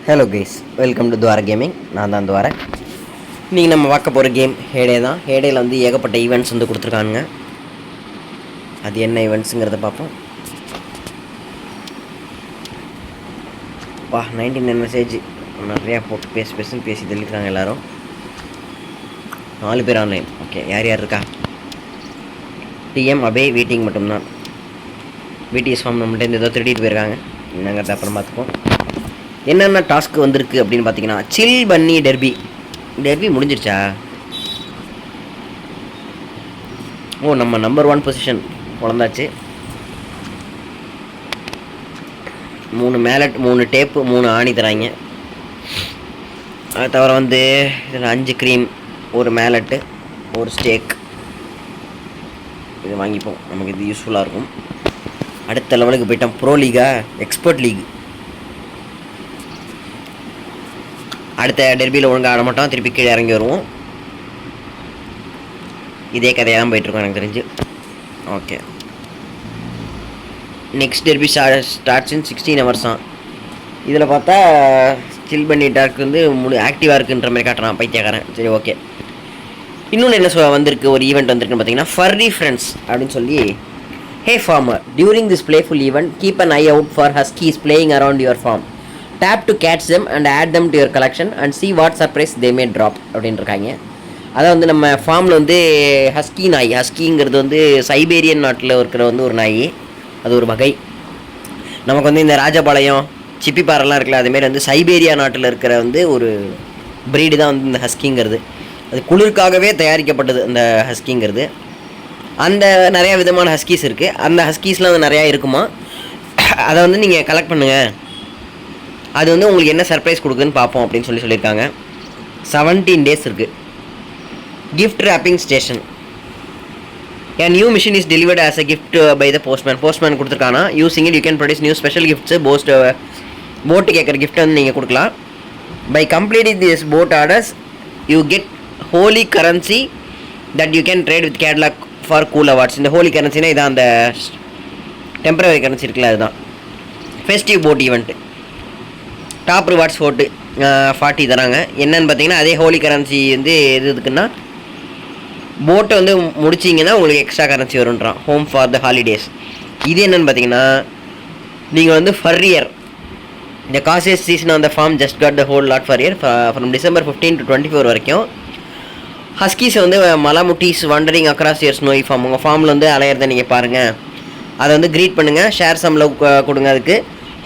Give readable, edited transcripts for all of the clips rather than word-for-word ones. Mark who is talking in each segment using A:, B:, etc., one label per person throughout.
A: Hello guys, welcome to துவார gaming. நான் தான் துவார. இன்றைக்கி நம்ம பார்க்க போகிற கேம் ஹேடே தான். ஹேடேயில் வந்து ஏகப்பட்ட ஈவெண்ட்ஸ் வந்து கொடுத்துருக்கானுங்க. அது என்ன ஈவெண்ட்ஸுங்கிறத பார்ப்போம். 99 மெசேஜ் நிறையா போட்டு பேசுன்னு பேசி தெளிக்கிறாங்க எல்லோரும். 4 பேர் ஆன்லைன். ஓகே, யார் யார் இருக்கா? டிஎம் அபே வீட்டிங் மட்டும்தான். பிடிஎஸ் ஃபார்ம் நம்மள்ட்ட ஏதோ திருடிட்டு போயிருக்காங்க. என்னங்கிறத அப்புறம் பார்த்துப்போம். என்னென்ன டாஸ்க் வந்திருக்கு அப்படின்னு பார்த்தீங்கன்னா, சில் பன்னி டெர்பி முடிஞ்சிருச்சா? நம்ம நம்பர் 1 பொசிஷன் குழந்தாச்சு. 3 மேலட், 3 டேப்பு, 3 ஆணி தராங்க. அது தவிர வந்து இதில் 5 க்ரீம், 1 மேலட்டு, 1 ஸ்டேக். இது வாங்கிப்போம், நமக்கு இது யூஸ்ஃபுல்லாக இருக்கும். அடுத்த லெவலுக்கு போயிட்டோம். Pro league, expert league. அடுத்த டெர்பியில் ஒழுங்காக ஆட மாட்டோம், திருப்பி கீழே இறங்கி வருவோம். இதே கதையாக தான் போயிட்டுருக்கோம் எனக்கு தெரிஞ்சு. ஓகே, நெக்ஸ்ட் டெர்பி ஸ்டார்ட்ஸ் இன் 16 hours தான். இதில் பார்த்தா சில் பண்ணி டார்க் வந்து ஆக்டிவாக இருக்குன்ற மாதிரி காட்டுறான் பைத்தியக்காரன். சரி, ஓகே. இன்னொன்று என்ன வந்திருக்கு, ஒரு ஈவெண்ட் வந்திருக்குன்னு பார்த்தீங்கன்னா, ஃபர்ரி ஃப்ரெண்ட்ஸ் அப்படின்னு சொல்லி. Hey farmer, during this playful event keep an eye out for huskies playing around your farm. Tap to catch them and add them to your collection and see what surprise they may drop அப்படின்னு இருக்காங்க. அதான் வந்து நம்ம ஃபார்மில் வந்து husky நாய். ஹஸ்கிங்கிறது வந்து Siberian நாட்டில் இருக்கிற வந்து ஒரு நாய். அது ஒரு வகை. நமக்கு வந்து இந்த ராஜபாளையம், சிப்பிப்பாறைலாம் இருக்குல்ல, அதுமாரி வந்து சைபேரியா நாட்டில் இருக்கிற வந்து ஒரு ப்ரீடு தான் வந்து இந்த ஹஸ்கிங்கிறது. அது குளிர்காகவே தயாரிக்கப்பட்டது அந்த ஹஸ்கிங்கிறது. அந்த நிறையா விதமான ஹஸ்கீஸ் இருக்குது. அந்த ஹஸ்கீஸ்லாம் வந்து நிறையா இருக்குமா. அதை வந்து நீங்கள் கலெக்ட் பண்ணுங்கள். அது வந்து உங்களுக்கு என்ன சர்ப்ரைஸ் கொடுக்குதுன்னு பார்ப்போம் அப்படின்னு சொல்லியிருக்காங்க. 17 days இருக்குது. Gift wrapping station. A new mission is delivered as a gift by the postman. Postman கொடுத்துருக்கானா. Using it you can produce new special gifts. போட்டு கேட்குற கிஃப்ட் வந்து நீங்கள் கொடுக்கலாம். By completing this boat orders you get holly currency that you can trade with catalogue for cool awards. இந்த holly கரன்சினா இதான் அந்த டெம்பரரி கரன்சி இருக்குல்ல, அதுதான். Festive boat event. Top rewards 40 தராங்க. என்னென்னு பார்த்தீங்கன்னா, அதே ஹோலி கரன்சி வந்து எது இருக்குன்னா, போட்டை வந்து முடிச்சிங்கன்னா உங்களுக்கு எக்ஸ்ட்ரா கரன்சி வருன்றான். Home for the holidays. இது என்னென்னு பார்த்தீங்கன்னா, நீங்கள் வந்து ஃபர்ரியர் இந்த cosiest season on the farm just got the whole lot furrier from December 15 to 24 வரைக்கும். ஹஸ்கீஸை வந்து malamutes wandering across your snowy farm. உங்கள் ஃபார்மில் வந்து அலையிறத நீங்கள் பாருங்கள். அதை வந்து க்ரீட் பண்ணுங்கள். ஷேர் சம் லவ் கொடுங்க. அதுக்கு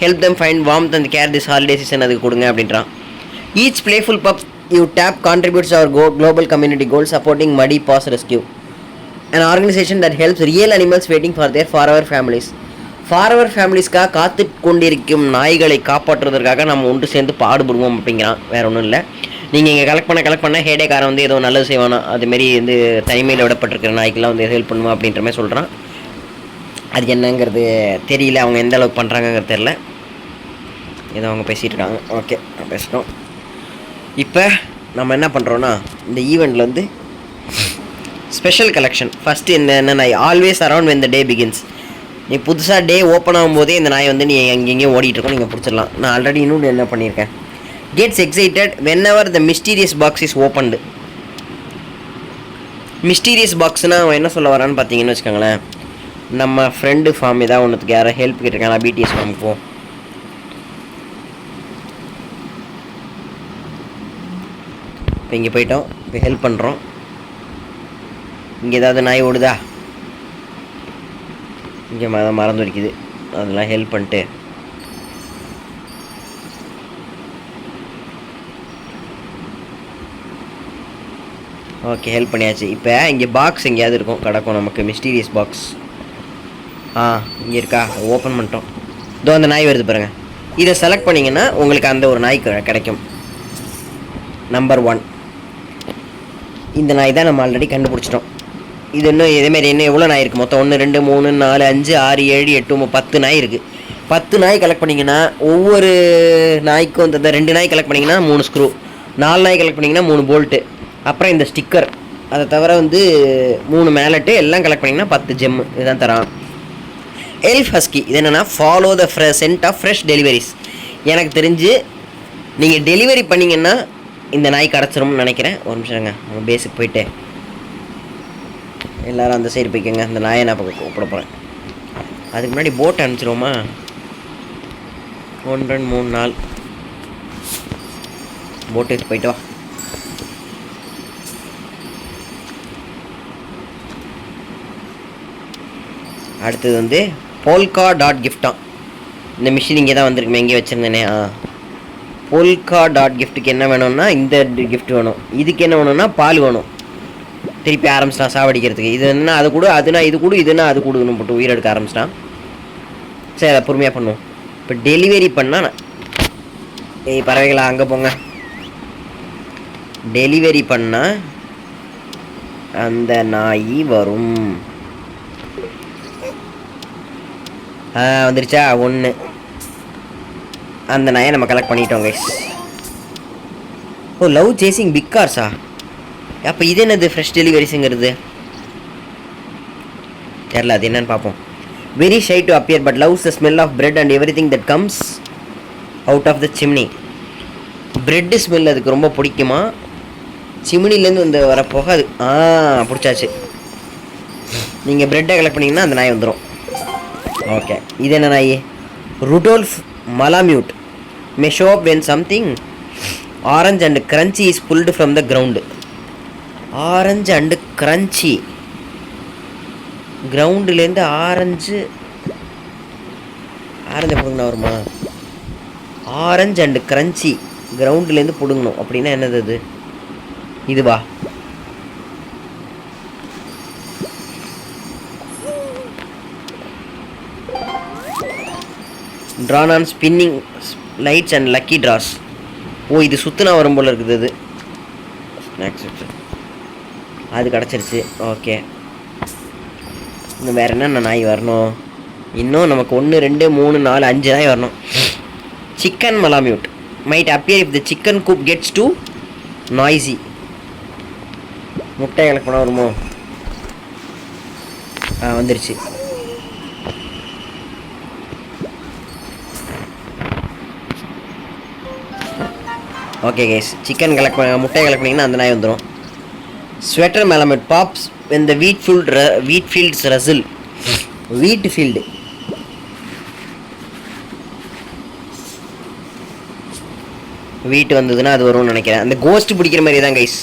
A: help them find warmth and care this holiday season அதுக்கு கொடுங்க அப்படின்றான். Each playful pup you tap contributes our global community goal supporting muddy paws rescue, an organization that helps real animals waiting for their forever families. ஃபார்வர் ஃபேமிலிஸ்க்காக காத்து கொண்டிருக்கும் நாய்களை காப்பாற்றுவதற்காக நம்ம ஒன்று சேர்ந்து பாடுபடுவோம் அப்படிங்கிறான். வேறு ஒன்றும் இல்லை. நீங்கள் இங்கே கலெக்ட் பண்ண ஹேடேக்காரன் வந்து ஏதோ நல்லது செய்வானா, அதுமாரி வந்து தனிமையில் விடப்பட்டிருக்கிற நாய்க்கெல்லாம் வந்து ஹெல்ப் பண்ணுவோம் அப்படின்ற மாதிரி சொல்கிறான். அது என்னங்கிறது தெரியல, அவங்க எந்த அளவுக்கு பண்ணுறாங்கங்கிறது தெரில. ஏதோ அவங்க பேசிகிட்டு இருக்காங்க. ஓகே, பேசிட்டோம். இப்போ நம்ம என்ன பண்ணுறோன்னா, இந்த ஈவெண்ட்டில் வந்து ஸ்பெஷல் கலெக்ஷன் ஃபஸ்ட்டு என்ன நாய் always around when the day begins. நீ புதுசாக டே ஓப்பன் ஆகும்போதே இந்த நாய் வந்து நீ எங்கெங்கேயும் ஓடிட்டுருக்கோம், நீங்கள் பிடிச்சிடலாம். நான் ஆல்ரெடி இன்னொன்று என்ன பண்ணியிருக்கேன். Gets excited whenever the mysterious box is opened. Mysterious பாக்ஸ்னால் அவன் என்ன சொல்ல வரான்னு பார்த்தீங்கன்னு வச்சுக்கோங்களேன், நம்ம ஃப்ரெண்டு ஃபார்ம் ஏதாவது ஒன்றுத்துக்கு யாரும் ஹெல்ப் கேட்டிருக்காங்களா, பிடிஎஸ் ஃபார்முக்கு போ. இப்போ இங்கே போயிட்டோம். இப்போ ஹெல்ப் பண்ணுறோம். இங்கே ஏதாவது நாய் ஓடுதா, இங்கே மறந்து வைக்குது, அதெல்லாம் ஹெல்ப் பண்ணிட்டு ஓகே ஹெல்ப் பண்ணியாச்சு. இப்போ இங்கே பாக்ஸ் எங்கேயாவது இருக்கும், கிடக்கும் நமக்கு மிஸ்டீரியஸ் பாக்ஸ். இங்கே இருக்கா, ஓப்பன் பண்ணிட்டோம். இதோ அந்த நாய் வருது பாருங்கள். இதை செலக்ட் பண்ணிங்கன்னா உங்களுக்கு அந்த ஒரு நாய் கிடைக்கும். நம்பர் 1 இந்த நாய் தான் நம்ம ஆல்ரெடி கண்டுபிடிச்சிட்டோம். இது இன்னும் இதேமாரி இன்னும் எவ்வளோ நாய் இருக்குது மொத்தம்? 1 2 3 4 5 6 7 8 10 நாய் இருக்குது. 10 நாய் கலெக்ட் பண்ணிங்கன்னா ஒவ்வொரு நாய்க்கும் இந்த 2 நாய் கலெக்ட் பண்ணிங்கன்னா 3 ஸ்க்ரூ, 4 நாய் கலெக்ட் பண்ணிங்கன்னா 3 போல்ட்டு, அப்புறம் இந்த ஸ்டிக்கர், அதை தவிர வந்து 3 மேலட்டு எல்லாம் கலெக்ட் பண்ணிங்கன்னா 10 ஜெம்மு. இதுதான் தரான். எல்ஃப் ஹஸ்கி இது என்னென்னா, follow the scent of fresh deliveries. எனக்கு தெரிஞ்சு நீங்கள் டெலிவரி பண்ணிங்கன்னா இந்த நாய் கிடச்சிரும்னு நினைக்கிறேன். ஒரு நிமிஷங்க, நம்ம பேஸுக்கு போயிட்டு எல்லோரும் அந்த சைடு போய்க்கோங்க. அந்த நாயை நான் கூப்பிட போகிறேன். அதுக்கு முன்னாடி போட் அனுப்பிச்சிருவோமா? 1 2 3 4 போட்டுக்கு போயிட்டு வா. அடுத்தது வந்து போல்கா டாட் கிஃப்டாக. இந்த மிஷின் இங்கே தான் வந்திருக்குமே, எங்கேயே வச்சுருந்தேனே. போல்கா டாட் கிஃப்ட்டுக்கு என்ன வேணும்னா இந்த கிஃப்ட் வேணும். இதுக்கு என்ன வேணும்னா பால் வேணும். திருப்பி ஆரம்பிச்சிட்டான் சாவடிக்கிறதுக்கு. இது என்ன அது கூட, அதுனா இது கூட, இதுனா அது கூடன்னு போட்டு உயிர் எடுக்க ஆரம்பிச்சிட்டான். சரி, அதை பொறுமையாக பண்ணுவோம். இப்போ டெலிவரி பண்ணால் பறவைகளா அங்கே போங்க. டெலிவரி பண்ணால் அந்த நாய் வரும். வந்துருச்சா? 1. அந்த நாயை நம்ம கலெக்ட் பண்ணிட்டோம் கைஸ். ஓ, லவ் சேசிங் பிக் கார்ஸா? அப்போ இது என்னது ஃப்ரெஷ் டெலிவரிஸுங்கிறது? தெரில, அது என்னன்னு பார்ப்போம். Very shy to appear but loves the smell of bread and everything that comes out of the chimney. Bread smell அதுக்கு ரொம்ப பிடிக்குமா? சிம்னிலேருந்து வந்து வர போக அது பிடிச்சாச்சு. நீங்கள் பிரெட்டை கலெக்ட் பண்ணிங்கன்னா அந்த நாய் வந்துடும். ஓகே, இது என்ன நாய்? Rudolph malamute may show up when something orange and crunchy is pulled from the ground. Orange and crunchy, கிரவுண்டுலேருந்து ஆரஞ்சு பிடுங்கினா வருமா? ஆரஞ்சு அண்டு கிரன்ச்சி கிரவுண்டுலேருந்து பிடுங்கணும் அப்படின்னா என்னது அது? இதுவா? drawn on spinning lights and lucky draws. ஓ, இது சுற்றுனா வரும் போல் இருக்குது. அது ஸ்நாக்ஸ் அது கிடச்சிருச்சு. ஓகே, இன்னும் வேறு என்னென்ன நாய் வரணும்? இன்னும் நமக்கு 1 2 3 4 5 நாய் வரணும். Chicken malamute might appear if the chicken coop gets too noisy. முட்டை கலெக்ட் பண்ண வருமோ? வந்துருச்சு. ஓகே கைஸ், சிக்கன் முட்டை கலெக்ட் பண்ணிங்கன்னா அந்த நாய் வந்துடும். Sweater malamute pops when the wheat fields rustle. Wheat field வீட்டு வந்ததுன்னா அது வரும்னு நினைக்கிறேன். அந்த கோஸ்ட் பிடிக்கிற மாதிரி தான் கைஸ்.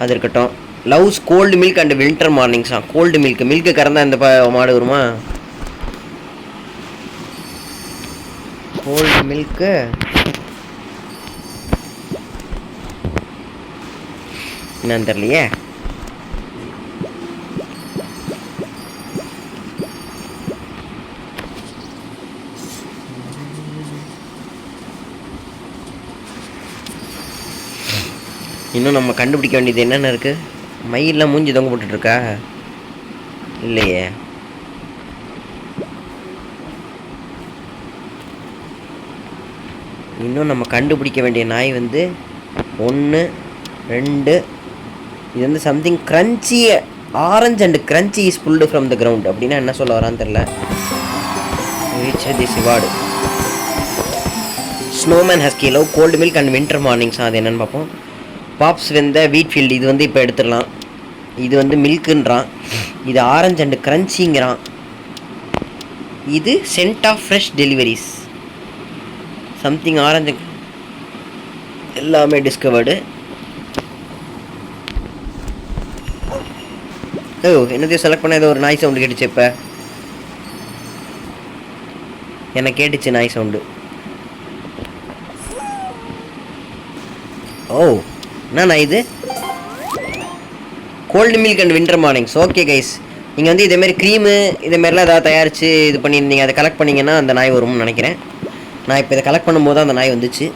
A: அது இருக்கட்டும். Loves cold milk and winter மார்னிங்ஸா? கோல்டு மில்க்கு கறந்தா இந்த மாடு வருமா? கோல்டு மில்க்கு என்னன்னு தெரியலையே. இன்னும் நம்ம கண்டுபிடிக்க வேண்டியது என்னென்ன இருக்குது? மயிலெலாம் மூஞ்சி தொங்க போட்டுட்ருக்கா? இல்லையே. இன்னும் நம்ம கண்டுபிடிக்க வேண்டிய நாய் வந்து 1 2. இது வந்து something crunchy, orange and crunchy is pulled from the ground. அப்படின்னா என்ன சொல்ல வரான்னு தெரில. Reach this reward. Snowman husky love gold milk and winter mornings. அது என்னென்னு பார்ப்போம். பாப்ஸ் வெந்த வீட் ஃபீல்டு, இது வந்து இப்போ எடுத்துடலாம். இது வந்து மில்க்குன்றான். இது ஆரஞ்ச் அண்ட் கிரன்ச்சிங்கிறான். இது scent of fresh deliveries. Something orange எல்லாமே டிஸ்கவர்டு. ஓ, என்னத்தையும் செலக்ட் பண்ண ஏதோ ஒரு நாய் சவுண்டு கேட்டுச்சு. இப்போ எனக்கு கேட்டுச்சு நாய் சவுண்டு. ஓ, என்ன இது? Gold milk and winter mornings. Okay guys, நீங்கள் வந்து இதேமாரி க்ரீமு இதேமாரிலாம் ஏதாவது தயாரித்து இது பண்ணியிருந்தீங்க, அதை கலெக்ட் பண்ணிங்கன்னா அந்த நாய் வரும்னு நினைக்கிறேன். நான் இப்போ இதை கலெக்ட் பண்ணும்போது தான் அந்த நாய் வந்துச்சு.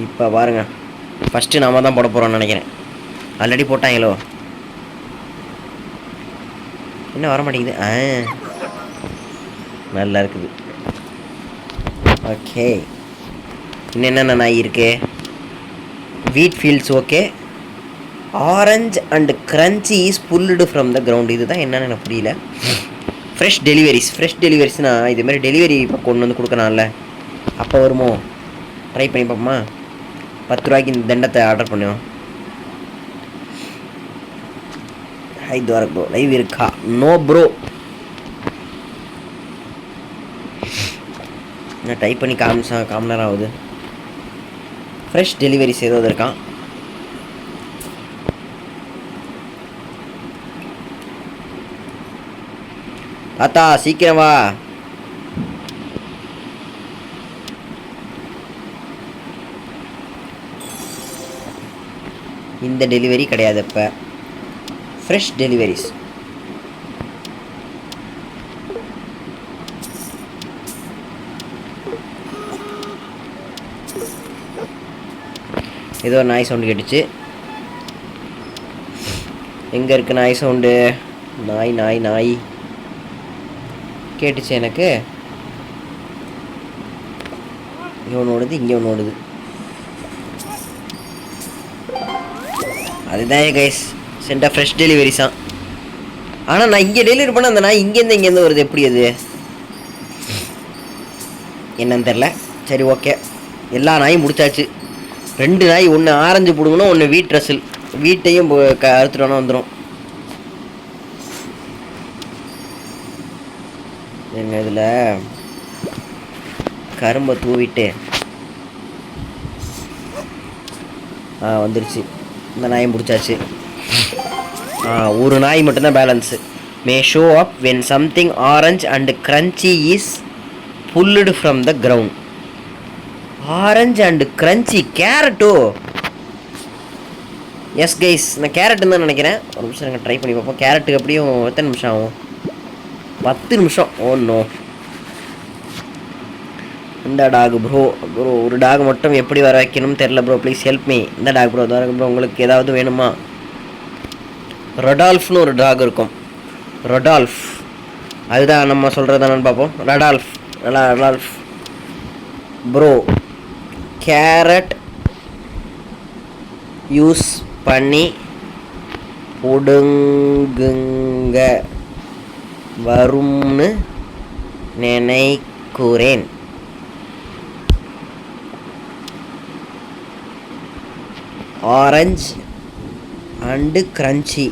A: இப்போ பாருங்கள், ஃபஸ்ட்டு நாம தான் போட போகிறோம்னு நினைக்கிறேன். ஆல்ரெடி போட்டாங்களோ? என்ன வர மாட்டேங்குது? நல்லா இருக்குது. ஓகே, இன்னும் என்னென்ன நாய் இருக்கு? வீட் fields. Okay, orange and crunchy is pulled from the ground. இதுதான் என்னன்னு எனக்கு புரியல. ஃப்ரெஷ் டெலிவரிஸ்னால் இதுமாதிரி டெலிவரி இப்போ கொண்டு வந்து கொடுக்கலாம்ல, அப்போ வருமோ? ட்ரை பண்ணி பார்ப்போமா? 10 ரூபாய்க்கு இந்த தண்டத்தை ஆர்டர் பண்ணுவோம். ஹை துவாரக் ப்ரோ, லைவ் இருக்கா? No bro. நான் டைப் பண்ணி காமன் நேரம் ஆகுது. ஃப்ரெஷ் டெலிவரிஸ் ஏதாவது இருக்கான்? தாத்தா சீக்கிரம் வா. இந்த டெலிவரி கிடையாது. இப்போ ஃப்ரெஷ் டெலிவரிஸ் ஏதோ நாய் சவுண்டு கேட்டுச்சு. எங்கே இருக்குது நாய் சவுண்டு? நாய் நாய் நாய் கேட்டுச்சு எனக்கு. இங்கே ஒன்று ஓடுது, இங்கே ஒன்று ஓடுது. அதுதான் கைஸ் சென்டா ஃப்ரெஷ் டெலிவரிஸான். ஆனால் நான் இங்கே டெலிவரி பண்ண அந்த நாய் இங்கேருந்து வருது. எப்படி அது என்னன்னு தெரில. சரி ஓகே, எல்லா நாயும் முடிச்சாச்சு. 2 நாய், ஒன்று ஆரஞ்சு பிடுங்கணும், ஒன்று வீட் ரசில். வீட்டையும் அறுத்துட்டோன்னா வந்துடும். எங்கள் இதில் கரும்பை தூவிட்டு வந்துருச்சு. இந்த நாயை முடிச்சாச்சு. ஒரு நாய் மட்டும்தான் balance. May show up when something orange and crunchy is pulled from the ground. Orange and crunchy கேரட்டோ? எஸ் கைஸ், நான் கேரட்டுன்னு தான் நினைக்கிறேன். ஒரு நிமிஷம் நாங்கள் ட்ரை பண்ணி பார்ப்போம். கேரட்டுக்கு எப்படியும் எத்தனை நிமிஷம் ஆகும்? 10 நிமிஷம். Oh no. இந்த டாக் ப்ரோ ஒரு டாக் மட்டும் எப்படி வர வைக்கணும்னு தெரில ப்ரோ, ப்ளீஸ் ஹெல்ப் மீ. இந்த டாக் ப்ரோ ப்ரோ உங்களுக்கு ஏதாவது வேணுமா? ரொடால்ஃப்னு ஒரு டாக் இருக்கும். ரொடால்ஃப், அதுதான் நம்ம சொல்கிறதானு பார்ப்போம். ரொடால்ஃப் ப்ரோ கேரட் யூஸ் பண்ணி புடுங்குங்க வரும்னு நினைக்கிறேன். Orange and crunchy.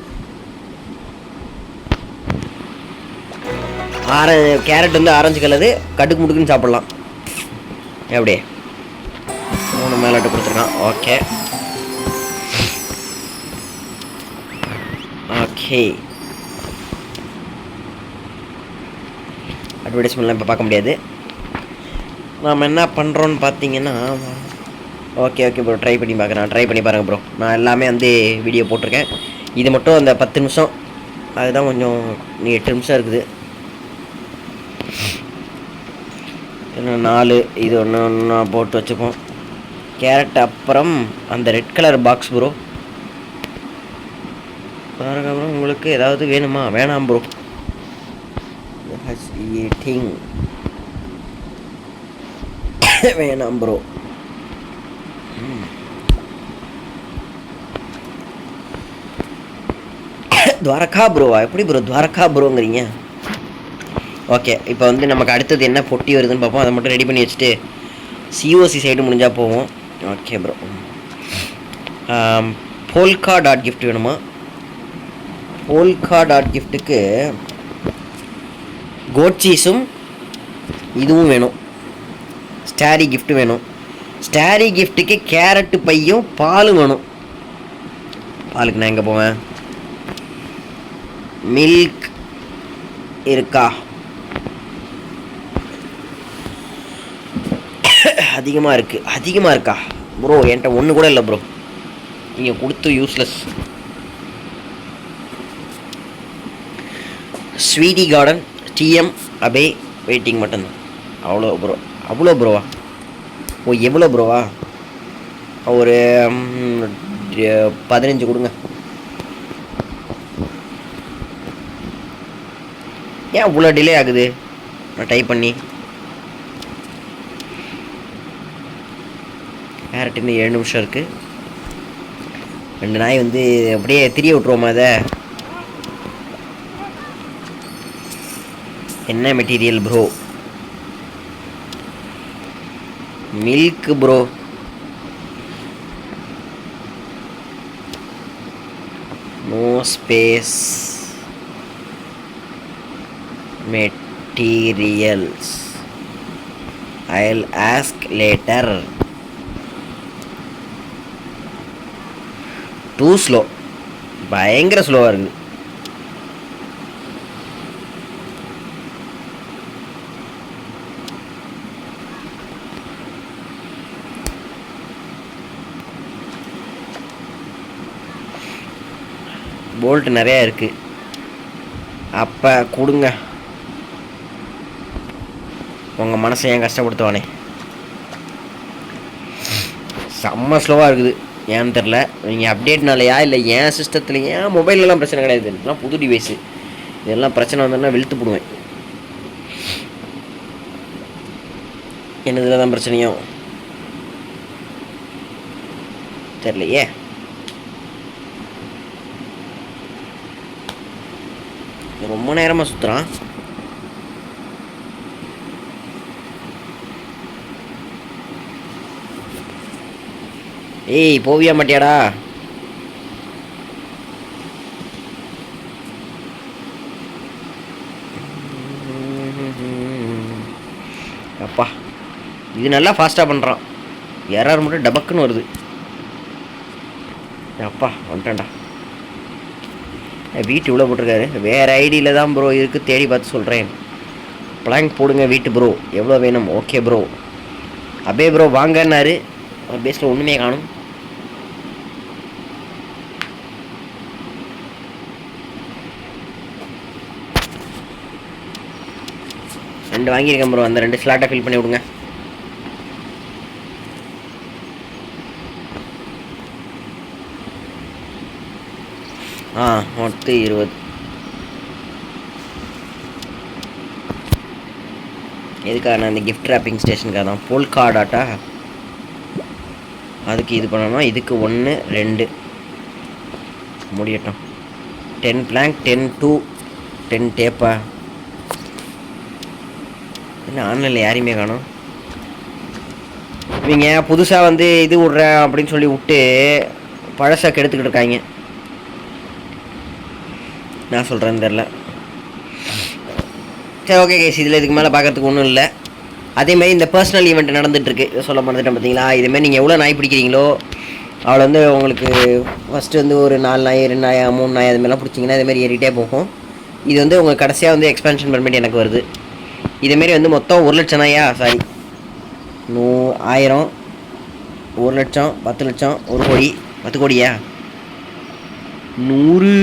A: கேரட் வந்து ஆரஞ்சு கலரு, கடுக்கு முடுக்குன்னு சாப்பிட்லாம். எப்படியே 3 மேலாட்டு கொடுத்துருக்கான். ஓகே அட்வர்டைஸ்மெண்ட்லாம் இப்போ பார்க்க முடியாது. நாம் என்ன பண்ணுறோன்னு பார்த்தீங்கன்னா, ஓகே ப்ரோ ட்ரை பண்ணி பாருங்கள் ப்ரோ. நான் எல்லாமே வந்து வீடியோ போட்டிருக்கேன். இது மட்டும் அந்த 10 நிமிஷம், அதுதான் கொஞ்சம் 8 நிமிஷம் இருக்குது. இன்னும் 4 இது ஒன்று போட்டு வச்சுப்போம். கேரட் அப்புறம் அந்த ரெட் கலர் பாக்ஸ் ப்ரோ. பாருங்க ப்ரோ, உங்களுக்கு ஏதாவது வேணுமா? வேணாம் ப்ரோ. ஈட்டிங் வேணாம் ப்ரோ. துவாரகா ப்ரோவா? எப்படி ப்ரோ துவாரகா ப்ரோங்கிறீங்க? ஓகே, இப்போ வந்து நமக்கு அடுத்தது என்ன பொட்டி வருதுன்னு பார்ப்போம். அதை மட்டும் ரெடி பண்ணி வச்சுட்டு சிஓசி சைடு முடிஞ்சால் போவோம். Okay bro. Polka dot gift வேணுமா? போல்கா டாட் கிஃப்ட்டுக்கு கோட் சீஸும் இதுவும் வேணும். ஸ்டாரி கிஃப்ட் வேணும். ஸ்டாரி கிஃப்ட்டுக்கு கேரட்டு பையும் பாலும் வேணும். பாலுக்கு நான் எங்கே போவேன்? மில்க் இருக்கா? அதிகமாக இருக்கா ப்ரோ? என்கிட்ட ஒன்று கூட இல்லை ப்ரோ. நீங்கள் கொடுத்து யூஸ்லெஸ். ஸ்வீட்டி கார்டன் டிஎம் அபே வெயிட்டிங் மட்டும்தான். அவ்வளோ ப்ரோவா? ஓ எவ்வளோ ப்ரோவா? ஒரு 15 கொடுங்க. ஏன் இவ்வளோ டிலே ஆகுது? நான் டைப் பண்ணி கேரட் இன்னும் 7 நிமிஷம் இருக்குது. 2 நாய் வந்து அப்படியே திரிய விட்ருவோமா? அதை என்ன material bro? Milk bro. No space materials. I'll ask later. Too slow. பயங்கர ஸ்லோவாக இருக்குது. போல்ட் நிறையா இருக்குது. அப்போ கொடுங்க. உங்கள் மனசை ஏன் கஷ்டப்படுத்துவானே. செம்ம ஸ்லோவாக இருக்குது. ஏன்னு தெரில. நீங்கள் அப்டேட்னாலையா இல்லை ஏன் சிஸ்டத்தில், ஏன் மொபைலெலாம் பிரச்சனை கிடையாது. இதெல்லாம் புது டிவைஸு. இதெல்லாம் பிரச்சனை வந்தோன்னா வெளுத்து போடுவேன். என்னதில் தான் பிரச்சனையும் தெரிலையே. ரொம்ப நேரமாக சுற்றுறான். ஏய் போவியா மாட்டியாடா? அப்பா இது நல்லா ஃபாஸ்ட்டாக பண்ணுறான். எரர் மட்டும் டபக்குன்னு வருது. அப்பா வந்துட்டேன்டா. வீட்டு இவ்வளோ போட்டிருக்காரு. வேறு ஐடியில் தான் ப்ரோ இருக்குது, தேடி பார்த்து சொல்கிறேன். பிளாங்க் போடுங்க வீட்டு ப்ரோ, எவ்வளோ வேணும்? Okay bro. அபே ப்ரோ வாங்கன்னாரு. பேஸில் ஒன்றுமே காணும். ரெண்டு வாங்கியிருக்கேன் ப்ரோ. அந்த 2 ஸ்லாட்டை ஃபில் பண்ணி விடுங்க. மொத்தம் 20. எதுக்காக? நான் இந்த கிஃப்ட் ரேப்பிங் ஸ்டேஷனுக்காக தான். போல்கா டாட்டா அதுக்கு இது பண்ணணும். இதுக்கு 1 2 முடியட்டும். 10 பிளாங்க் 10 2 10 டேப்பா. என்ன ஆன்லைனில் யாரையுமே காணும். இவங்க புதுசாக வந்து இது விட்றேன் அப்படின்னு சொல்லி விட்டு பழசாக கெடுத்துக்கிட்டு இருக்காங்க. நான் சொல்கிறேன்னு தெரில. சரி ஓகே கேஸ். இதில் இதுக்கு மேலே பார்க்குறதுக்கு ஒன்றும் இல்லை. அதேமாதிரி இந்த பர்சனல் ஈவெண்ட் நடந்துகிட்ருக்கு. இதை சொல்ல மறந்துட்டேன் பார்த்தீங்களா. இதேமாதிரி நீங்கள் எவ்வளோ நாய் பிடிக்கிறீங்களோ அவளை வந்து உங்களுக்கு ஃபஸ்ட்டு வந்து ஒரு 4 நாய் 2 நாய் 3 நாய் அதுமாதிரிலாம் பிடிச்சிங்கன்னா இதுமாதிரி ஏறிட்டே போகும். இது வந்து உங்கள் கடைசியாக வந்து எக்ஸ்பென்ஷன் பர்மிட் எனக்கு வருது. இதேமாரி வந்து மொத்தம் 1 லட்சம் நாயா, சாரி 1000 1 லட்சம் 10 லட்சம் 1 கோடி 10 கோடியா 100.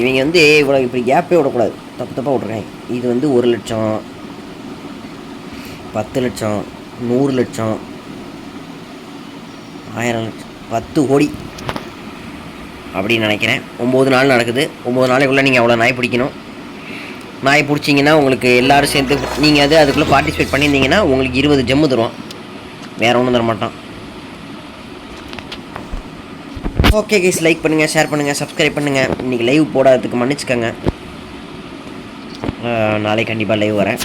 A: இவங்க வந்து இவ்வளோ இப்படி கேப்பே விடக்கூடாது. தப்பாக விட்ருக்காங்க. இது வந்து 1 லட்சம் 10 லட்சம் 100 லட்சம் 1000 லட்சம் 10 கோடி அப்படின்னு நினைக்கிறேன். 9 நாள் நடக்குது. 9 நாளைக்குள்ளே நீங்கள் அவ்வளோ நாய் பிடிக்கணும். நாய் பிடிச்சிங்கன்னா உங்களுக்கு எல்லோரும் சேர்ந்து நீங்கள் அதுக்குள்ளே பார்ட்டிசிபேட் பண்ணியிருந்தீங்கன்னா உங்களுக்கு 20 ஜெம்மு தருவோம். வேறு ஒன்றும் தரமாட்டான். ஓகே கைஸ், லைக் பண்ணுங்கள், ஷேர் பண்ணுங்கள், சப்ஸ்கிரைப் பண்ணுங்கள். இன்றைக்கி லைவ் போடாததுக்கு மன்னிச்சுக்கோங்க. நாளைக்கு கண்டிப்பாக லைவ் வரேன்.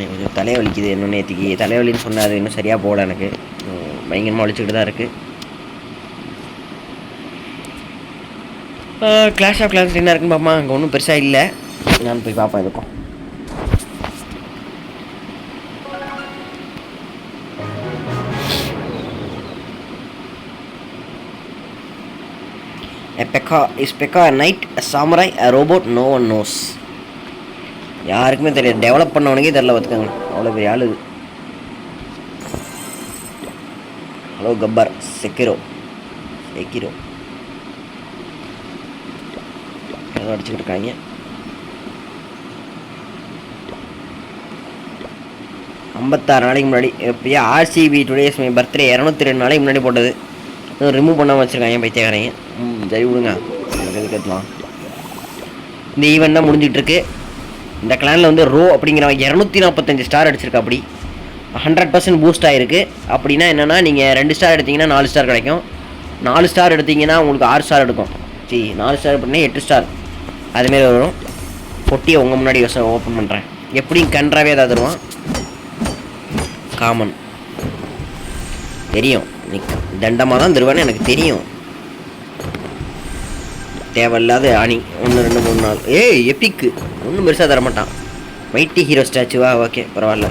A: கொஞ்சம் தலைவலிக்குது. இன்னும் நேற்றுக்கு தலைவலின்னு சொன்னார். இன்னும் சரியாக போகல. எனக்கு பயங்கரமாக வலிச்சுக்கிட்டு தான் இருக்குது. கிளாஷ் ஆஃப் கிளான்ஸ் என்ன இருக்குன்னு பார்ப்போம். அங்கே ஒன்றும் பெருசாக இல்லை. நான் போய் பார்ப்பேன். இருக்கும் Is Pekka a knight, a samurai, a robot? No one knows. யாருக்குமே தெரியாது. டெவலப் பண்ணவனுக்கே தெரியல பார்த்துக்கோங்க. அவ்வளோ பெரிய ஆளு. ஹலோ கப்பர். செக்கிரோ ஏதோ அடிச்சுக்கிட்டு இருக்காங்க. நாளைக்கு முன்னாடி எப்படியா RCB டுடேஸ் மை பர்த்டே 202 நாளைக்கு முன்னாடி போட்டது. ரிமூவ் பண்ணாமல் வச்சுருக்காங்க பைத்தியக்காரங்க. சரி விடுங்க, கற்றுக்கலாம். இந்த ஈவெண்ட் தான் முடிஞ்சிட்ருக்கு. இந்த கிளானில் வந்து ரோ அப்படிங்கிறவங்க 245 ஸ்டார் அடிச்சிருக்கா. அப்படி 100% பூஸ்ட் ஆகிருக்கு. அப்படின்னா என்னென்னா நீங்கள் 2 ஸ்டார் எடுத்திங்கன்னா 4 ஸ்டார் கிடைக்கும். 4 ஸ்டார் எடுத்திங்கன்னா உங்களுக்கு 6 ஸ்டார் எடுக்கும். சரி 4 ஸ்டார் அப்படின்னா 8 ஸ்டார். அதுமாரி வரும். பொட்டியை உங்கள் முன்னாடி ஓப்பன் பண்ணுறேன். எப்படியும் கன்றாவே ஏதாவது தருவான். காமன் தெரியும், நீ தண்டமாக தான் தருவான்னு எனக்கு தெரியும். தேவையில்லாத அணி 1 2 3 4. ஏய் எப்பிக்கு ஒன்றும் பெருசாக தரமாட்டான். மைட்டி ஹீரோ ஸ்டாச்சுவா? ஓகே பரவாயில்ல.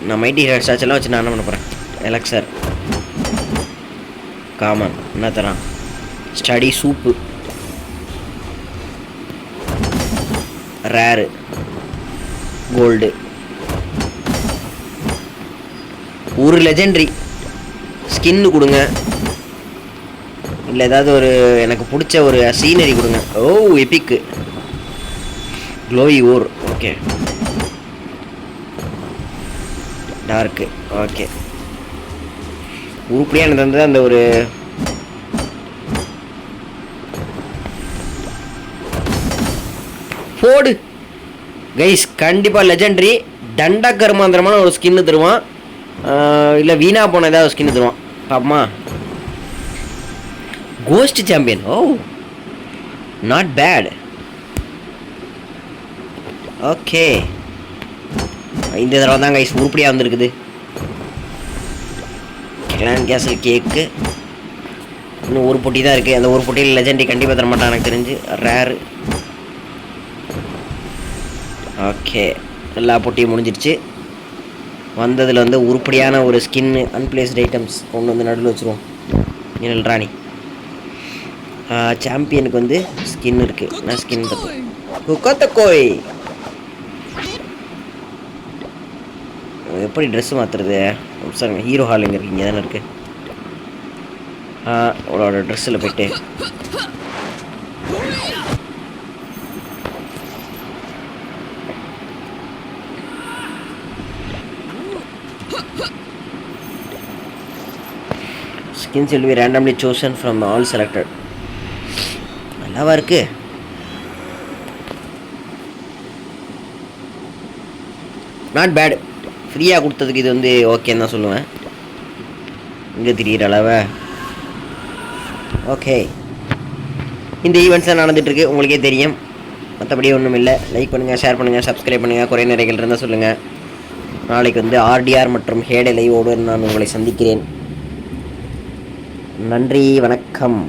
A: நான் மைட்டி ஹீரோ ஸ்டாச்சுலாம் வச்சு நான் என்ன பண்ண போகிறேன். எலக்சர் காமன் என்ன தரான்? ஸ்டடி சூப்பு ரேரு கோல்டு. ஒரு லெஜெண்டரி ஸ்கின்னு கொடுங்க, இல்லை ஏதாவது ஒரு எனக்கு பிடிச்ச ஒரு சீனரி கொடுங்க. ஓ epic glowy ore. Okay dark. Okay உருப்படியாக எனக்கு வந்து அந்த ஒரு போடு கைஸ். கண்டிப்பாக லெஜெண்டரி தண்டா கருமாந்திரமான ஒரு ஸ்கின்னு தருவான், இல்லை வீணா போன ஏதாவது ஒரு ஸ்கின்னு தருவான். பாப்பமா ghost champion. Oh not bad. Okay இந்த தடவை தான் கைஸ் உருப்படியாக வந்துருக்குது. கிளான் கேசல் கேக்கு இன்னும் ஒரு பொட்டி தான் இருக்குது. அந்த ஒரு பொட்டியில் லெஜெண்டரி கண்டிப்பாக தரமாட்டான் எனக்கு தெரிஞ்சு. ரேரு. ஓகே எல்லா பொட்டியும் முடிஞ்சிடுச்சு. வந்ததில் வந்து உருப்படியான ஒரு ஸ்கின்னு அன்பிளேஸ்ட் ஐட்டம்ஸ் கொண்டு வந்து நடுவில் வச்சுருவோம். நிழல் ராணி சாம்பியனுக்கு வந்து ஸ்கின் இருக்குது. நான் ஸ்கின் குக்கத்தக்கோய் எப்படி ட்ரெஸ்ஸு மாற்றுறது? சார் ஹீரோ ஹால் எங்கே இருக்குது? இங்கே தானே இருக்குது. அவளோட ட்ரெஸ்ஸில் போய்ட்டு skins will be randomly chosen from all selected. நல்லாவா இருக்கு. Not bad. ஃப்ரீயாக கொடுத்ததுக்கு இது வந்து ஓகேன்னு தான் சொல்லுவேன். இங்கே திடீர் அளவை. ஓகே இந்த ஈவெண்ட்ஸ் தான் நடந்துகிட்ருக்கு, உங்களுக்கே தெரியும். மற்றபடி ஒன்றும் இல்லை. லைக் பண்ணுங்கள், ஷேர் பண்ணுங்கள், சப்ஸ்கிரைப் பண்ணுங்கள். குறை நிறைகள் இருந்தால் சொல்லுங்கள். நாளைக்கு வந்து ஆர்டிஆர் மற்றும் ஹேடே லைவோடு நான் உங்களை சந்திக்கிறேன். நன்றி, வணக்கம்.